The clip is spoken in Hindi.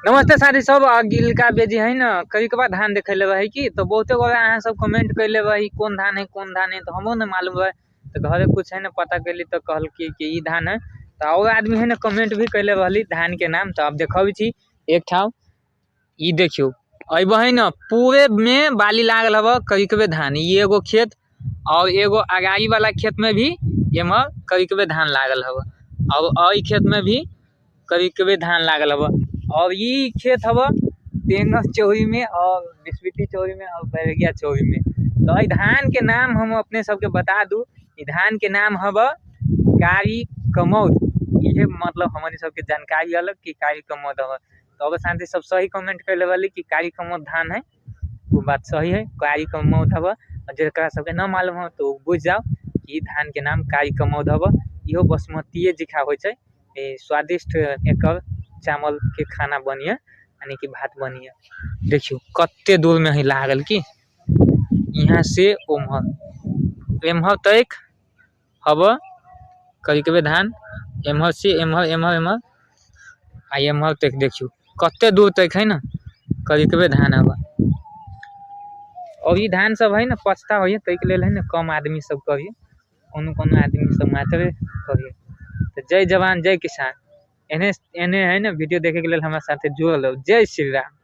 नमस्ते साथी सब गिलका बेजी है ना कभी कभार धान देखे ले है कि तो बहुते गोरा अहाँ सब कमेंट कर ले कौन धान है तो हमो ना मालूम है तो घरे कुछ है ना पता कैली तो कहल कि ई धान है तो और आदमी है ना कमेंट भी कैले रहली धान के नाम तो अब देखबी छी एक ठाव ई देखियो अब है ना पूरे में बाली लागल हव कभी धान ई एगो खेत और एगो अगाई वाला खेत में भी एम कभी धान लागल हव और ई खेत में भी कभी धान लागल हव और ये खेत हव टेंगा चौरी में और बिस्विटी चौरी में और बैरगिया चौरी में। तो ई धान के नाम हम अपने सबके बता दूं ई धान के नाम हव कारी कमौद। ये मतलब हमारी सबके जानकारी अलग कि कारी कमौद हव। तो अब शांति सब सही कमेंट कर वाली कि कारी कमौद धान है वो बात सही है कारी कमौद हव। जरा सबके न मालूम हो तो बुझ जाओ कि धान के नाम कारी कमौद हव। इहो बासमती जिखा हो स्वादिष्ट एक चावल के खाना बनिए यानी कि भात बनिए। देखियो कत्ते दूर में ही लागल कि यहाँ से ओम्हर एम्हर तक हव कभी धान एम्हर से एम्हर एम्हर एम्हर आ एम्हर तक देखियो कत्ते दूर तक है ना कभी धान हव। और ये धान सब है ना पछता हो तैके लेल है ना कम आदमी सब करिए कोनो आदमी सब मात्रे करिए। तो जय जवान जय किसान एने है ना वीडियो देखे के लिए हमारे साथ जुड़ल। जय श्री राम।